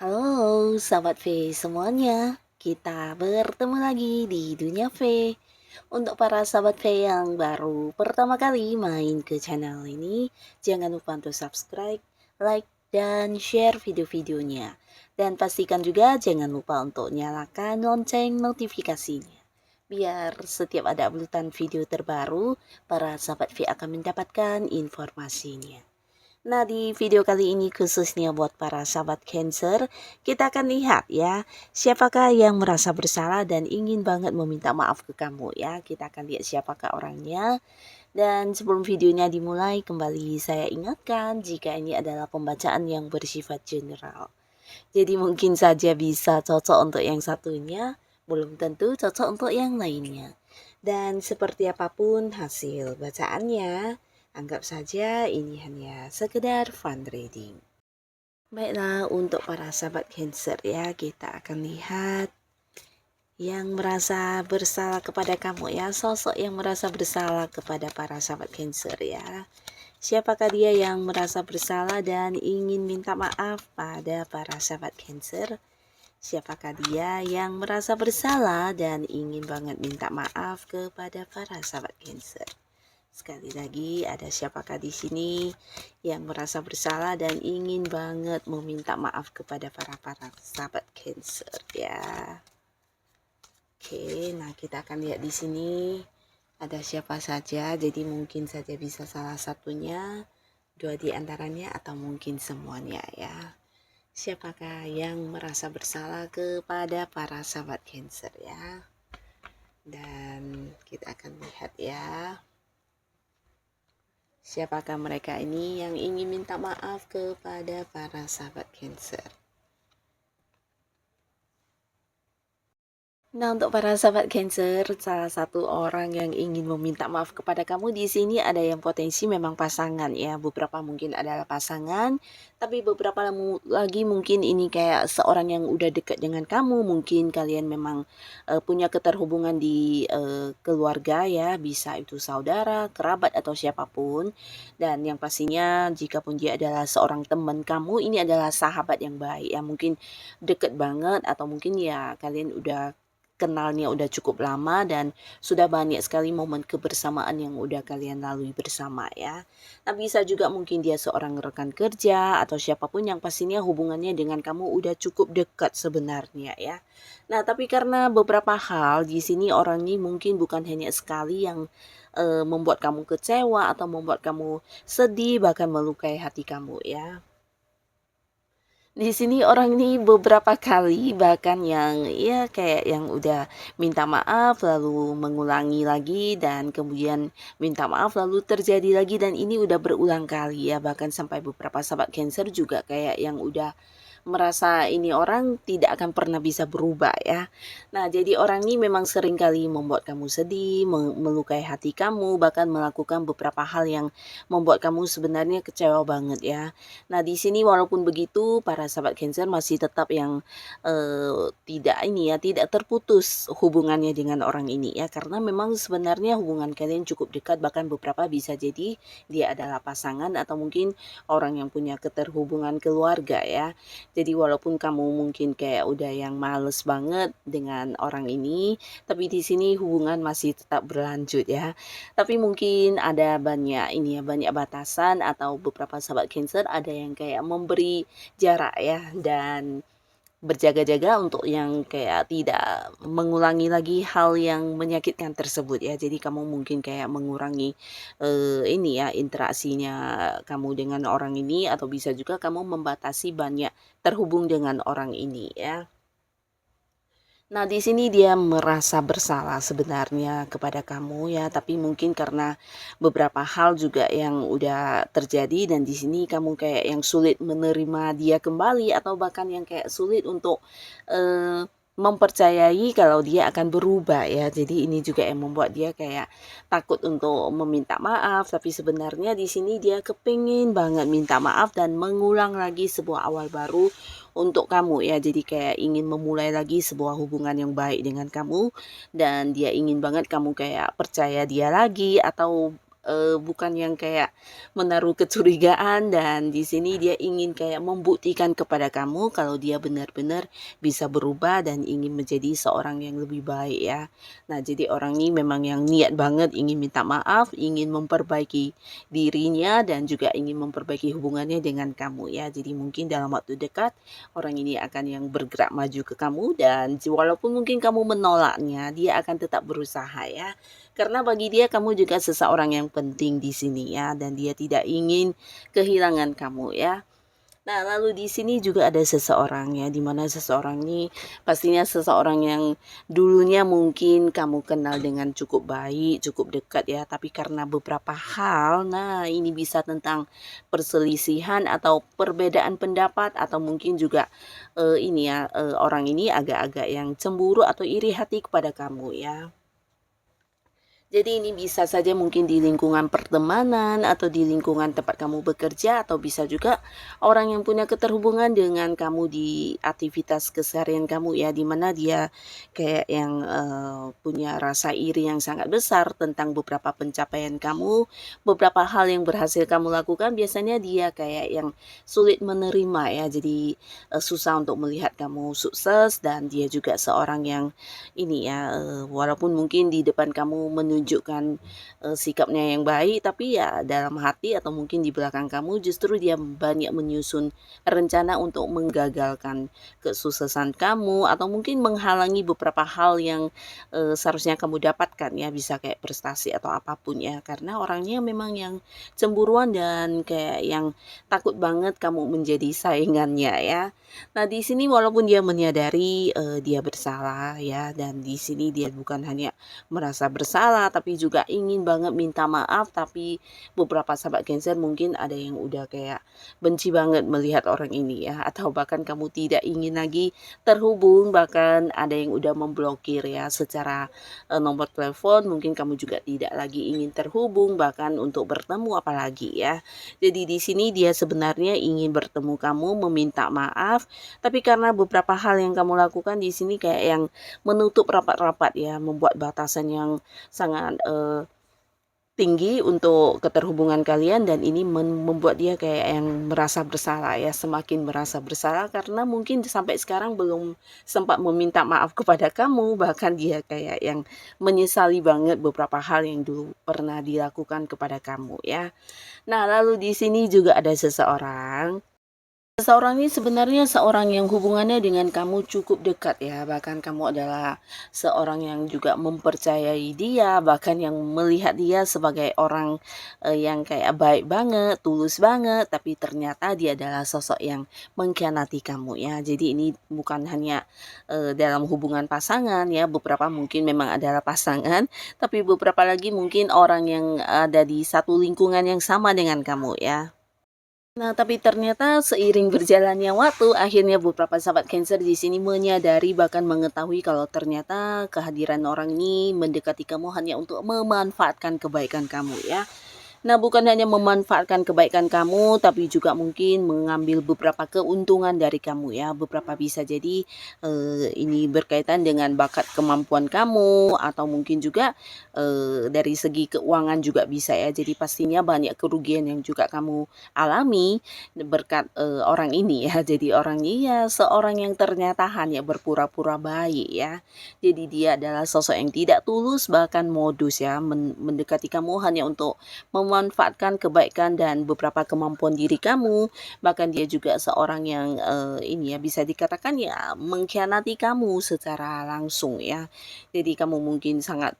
Halo, sahabat V semuanya. Kita bertemu lagi di Dunia V. Untuk para sahabat V yang baru pertama kali main ke channel ini, jangan lupa untuk subscribe, like, dan share video-videonya. Dan pastikan juga jangan lupa untuk nyalakan lonceng notifikasinya. Biar setiap ada uploadan video terbaru, para sahabat V akan mendapatkan informasinya. Nah, di video kali ini khususnya buat para sahabat Cancer, kita akan lihat ya, siapakah yang merasa bersalah dan ingin banget meminta maaf ke kamu ya. Kita akan lihat siapakah orangnya. Dan sebelum videonya dimulai, kembali saya ingatkan jika ini adalah pembacaan yang bersifat general. Jadi mungkin saja bisa cocok untuk yang satunya, belum tentu cocok untuk yang lainnya. Dan seperti apapun hasil bacaannya, anggap saja ini hanya sekedar fun reading. Baiklah, untuk para sahabat Cancer ya, kita akan lihat yang merasa bersalah kepada kamu ya, sosok yang merasa bersalah kepada para sahabat Cancer ya. Siapakah dia yang merasa bersalah dan ingin minta maaf pada para sahabat Cancer? Siapakah dia yang merasa bersalah dan ingin banget minta maaf kepada para sahabat Cancer? Sekali lagi, ada siapakah di sini yang merasa bersalah dan ingin banget meminta maaf kepada para sahabat Cancer ya? Oke, nah kita akan lihat di sini ada siapa saja. Jadi mungkin saja bisa salah satunya, dua di antaranya, atau mungkin semuanya ya. Siapakah yang merasa bersalah kepada para sahabat Cancer ya? Dan kita akan lihat ya. Siapakah mereka ini yang ingin minta maaf kepada para sahabat Cancer? Nah, untuk para sahabat Cancer, salah satu orang yang ingin meminta maaf kepada kamu di sini ada yang potensi memang pasangan ya. Beberapa mungkin adalah pasangan, tapi beberapa lagi mungkin ini kayak seorang yang udah dekat dengan kamu. Mungkin kalian memang punya keterhubungan di keluarga ya, bisa itu saudara, kerabat atau siapapun. Dan yang pastinya jika pun dia adalah seorang teman kamu, ini adalah sahabat yang baik ya. Mungkin deket banget atau mungkin ya kalian udah kenalnya udah cukup lama dan sudah banyak sekali momen kebersamaan yang udah kalian lalui bersama ya. Nah, bisa juga mungkin dia seorang rekan kerja atau siapapun yang pastinya hubungannya dengan kamu udah cukup dekat sebenarnya ya. Nah, tapi karena beberapa hal di sini orang ini mungkin bukan hanya sekali yang membuat kamu kecewa atau membuat kamu sedih bahkan melukai hati kamu ya. Di sini orang ini beberapa kali bahkan yang ya kayak yang udah minta maaf lalu mengulangi lagi dan kemudian minta maaf lalu terjadi lagi dan ini udah berulang kali ya, bahkan sampai beberapa sahabat Cancer juga kayak yang udah merasa ini orang tidak akan pernah bisa berubah ya. Nah, jadi orang ini memang sering kali membuat kamu sedih, melukai hati kamu, bahkan melakukan beberapa hal yang membuat kamu sebenarnya kecewa banget ya. Nah, di sini walaupun begitu, para sahabat Cancer masih tetap yang tidak ini ya, tidak terputus hubungannya dengan orang ini ya, karena memang sebenarnya hubungan kalian cukup dekat, bahkan beberapa bisa jadi dia adalah pasangan atau mungkin orang yang punya keterhubungan keluarga ya. Jadi walaupun kamu mungkin kayak udah yang males banget dengan orang ini, tapi di sini hubungan masih tetap berlanjut ya. Tapi mungkin ada banyak ini ya, banyak batasan atau beberapa sahabat Cancer ada yang kayak memberi jarak ya dan berjaga-jaga untuk yang kayak tidak mengulangi lagi hal yang menyakitkan tersebut ya. Jadi kamu mungkin kayak mengurangi ini ya interaksinya kamu dengan orang ini atau bisa juga kamu membatasi banyak terhubung dengan orang ini ya. Nah, di sini dia merasa bersalah sebenarnya kepada kamu ya, tapi mungkin karena beberapa hal juga yang udah terjadi dan di sini kamu kayak yang sulit menerima dia kembali atau bahkan yang kayak sulit untuk mempercayai kalau dia akan berubah ya. Jadi ini juga yang membuat dia kayak takut untuk meminta maaf, tapi sebenarnya di sini dia kepingin banget minta maaf dan mengulang lagi sebuah awal baru untuk kamu ya. Jadi kayak ingin memulai lagi sebuah hubungan yang baik dengan kamu dan dia ingin banget kamu kayak percaya dia lagi atau bukan yang kayak menaruh kecurigaan dan di sini dia ingin kayak membuktikan kepada kamu kalau dia benar-benar bisa berubah dan ingin menjadi seorang yang lebih baik ya. Nah, jadi orang ini memang yang niat banget ingin minta maaf, ingin memperbaiki dirinya dan juga ingin memperbaiki hubungannya dengan kamu ya. Jadi mungkin dalam waktu dekat orang ini akan yang bergerak maju ke kamu dan walaupun mungkin kamu menolaknya, dia akan tetap berusaha ya. Karena bagi dia kamu juga seseorang yang penting di sini ya dan dia tidak ingin kehilangan kamu ya. Nah, lalu di sini juga ada seseorang ya, di mana seseorang ini pastinya seseorang yang dulunya mungkin kamu kenal dengan cukup baik, cukup dekat ya, tapi karena beberapa hal, nah ini bisa tentang perselisihan atau perbedaan pendapat atau mungkin juga ini ya, orang ini agak-agak yang cemburu atau iri hati kepada kamu ya. Jadi ini bisa saja mungkin di lingkungan pertemanan atau di lingkungan tempat kamu bekerja atau bisa juga orang yang punya keterhubungan dengan kamu di aktivitas keseharian kamu ya, di mana dia kayak yang punya rasa iri yang sangat besar tentang beberapa pencapaian kamu, beberapa hal yang berhasil kamu lakukan, biasanya dia kayak yang sulit menerima ya. Jadi susah untuk melihat kamu sukses dan dia juga seorang yang ini ya, walaupun mungkin di depan kamu menunjukkan, sikapnya yang baik, tapi ya dalam hati atau mungkin di belakang kamu justru dia banyak menyusun rencana untuk menggagalkan kesuksesan kamu atau mungkin menghalangi beberapa hal yang, seharusnya kamu dapatkan ya, bisa kayak prestasi atau apapun ya. Karena orangnya memang yang cemburuan dan kayak yang takut banget kamu menjadi saingannya ya. Nah, di sini walaupun dia menyadari, dia bersalah ya, dan di sini dia bukan hanya merasa bersalah, tapi juga ingin banget minta maaf, tapi beberapa sahabat Cancer mungkin ada yang udah kayak benci banget melihat orang ini ya, atau bahkan kamu tidak ingin lagi terhubung, bahkan ada yang udah memblokir ya secara, nomor telepon, mungkin kamu juga tidak lagi ingin terhubung, bahkan untuk bertemu apalagi ya. Jadi di sini dia sebenarnya ingin bertemu kamu, meminta maaf, tapi karena beberapa hal yang kamu lakukan di sini kayak yang menutup rapat-rapat ya, membuat batasan yang sangat, tinggi untuk keterhubungan kalian dan ini membuat dia kayak yang merasa bersalah ya, semakin merasa bersalah karena mungkin sampai sekarang belum sempat meminta maaf kepada kamu, bahkan dia kayak yang menyesali banget beberapa hal yang dulu pernah dilakukan kepada kamu ya. Nah, lalu di sini juga ada seseorang. Seseorang ini sebenarnya seorang yang hubungannya dengan kamu cukup dekat ya, bahkan kamu adalah seorang yang juga mempercayai dia, bahkan yang melihat dia sebagai orang, yang kayak baik banget, tulus banget, tapi ternyata dia adalah sosok yang mengkhianati kamu ya. Jadi ini bukan hanya, dalam hubungan pasangan ya, beberapa mungkin memang adalah pasangan, tapi beberapa lagi mungkin orang yang ada di satu lingkungan yang sama dengan kamu ya. Nah, tapi ternyata seiring berjalannya waktu, akhirnya beberapa sahabat Cancer di sini menyadari bahkan mengetahui kalau ternyata kehadiran orang ini mendekati kamu hanya untuk memanfaatkan kebaikan kamu ya. Nah, bukan hanya memanfaatkan kebaikan kamu, tapi juga mungkin mengambil beberapa keuntungan dari kamu ya. Beberapa bisa jadi ini berkaitan dengan bakat kemampuan kamu atau mungkin juga dari segi keuangan juga bisa ya. Jadi pastinya banyak kerugian yang juga kamu alami berkat orang ini ya. Jadi orang ini ya seorang yang ternyata hanya berpura-pura baik ya. Jadi dia adalah sosok yang tidak tulus bahkan modus ya mendekati kamu hanya untuk memanfaatkan kebaikan dan beberapa kemampuan diri kamu, bahkan dia juga seorang yang, ini ya, bisa dikatakan ya mengkhianati kamu secara langsung ya. Jadi kamu mungkin sangat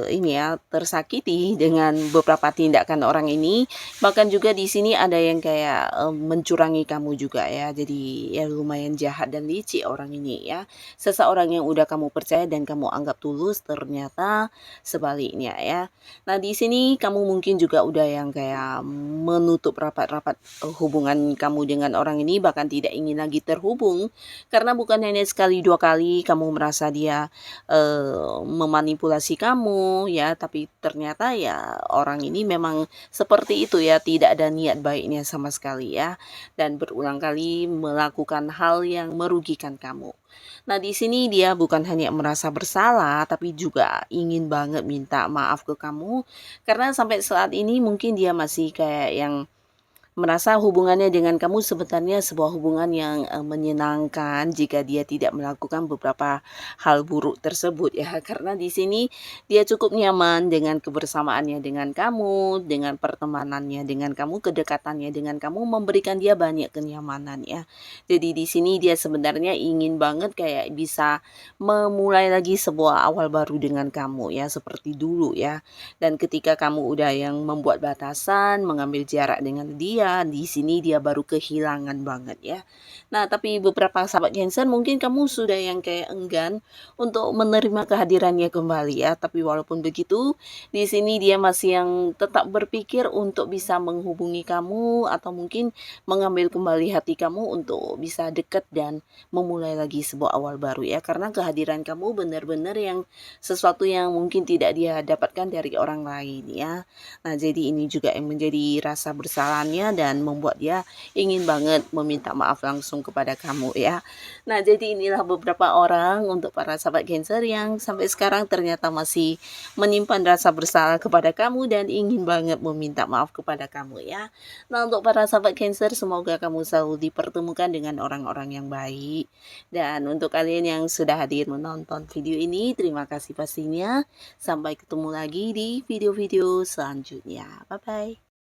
ini ya, tersakiti dengan beberapa tindakan orang ini, bahkan juga di sini ada yang kayak, mencurangi kamu juga ya. Jadi ya lumayan jahat dan licik orang ini ya. Seseorang yang udah kamu percaya dan kamu anggap tulus, ternyata sebaliknya ya. Nah, di sini kamu mungkin juga udah yang kayak menutup rapat-rapat, hubungan kamu dengan orang ini, bahkan tidak ingin lagi terhubung, karena bukan hanya sekali 2 kali kamu merasa dia memanipulasi kamu ya, tapi ternyata ya orang ini memang seperti itu ya, tidak ada niat baiknya sama sekali ya, dan berulang kali melakukan hal yang merugikan kamu. Nah, di sini dia bukan hanya merasa bersalah, tapi juga ingin banget minta maaf ke kamu, karena sampai saat ini mungkin dia masih kayak yang merasa hubungannya dengan kamu sebenarnya sebuah hubungan yang, menyenangkan jika dia tidak melakukan beberapa hal buruk tersebut ya. Karena di sini dia cukup nyaman dengan kebersamaannya dengan kamu, dengan pertemanannya dengan kamu, kedekatannya dengan kamu, memberikan dia banyak kenyamanan ya. Jadi di sini dia sebenarnya ingin banget kayak bisa memulai lagi sebuah awal baru dengan kamu ya, seperti dulu ya. Dan ketika kamu udah yang membuat batasan, mengambil jarak dengan dia, di sini dia baru kehilangan banget ya. Nah, tapi beberapa sahabat Cancer mungkin kamu sudah yang kayak enggan untuk menerima kehadirannya kembali ya. Tapi walaupun begitu, di sini dia masih yang tetap berpikir untuk bisa menghubungi kamu atau mungkin mengambil kembali hati kamu untuk bisa dekat dan memulai lagi sebuah awal baru ya. Karena kehadiran kamu benar-benar yang sesuatu yang mungkin tidak dia dapatkan dari orang lain ya. Nah, jadi ini juga yang menjadi rasa bersalahnya dan membuat dia ingin banget meminta maaf langsung kepada kamu ya. Nah, jadi inilah beberapa orang untuk para sahabat Cancer yang sampai sekarang ternyata masih menyimpan rasa bersalah kepada kamu dan ingin banget meminta maaf kepada kamu ya. Nah, untuk para sahabat Cancer, semoga kamu selalu dipertemukan dengan orang-orang yang baik. Dan untuk kalian yang sudah hadir menonton video ini, terima kasih pastinya. Sampai ketemu lagi di video-video selanjutnya. Bye-bye.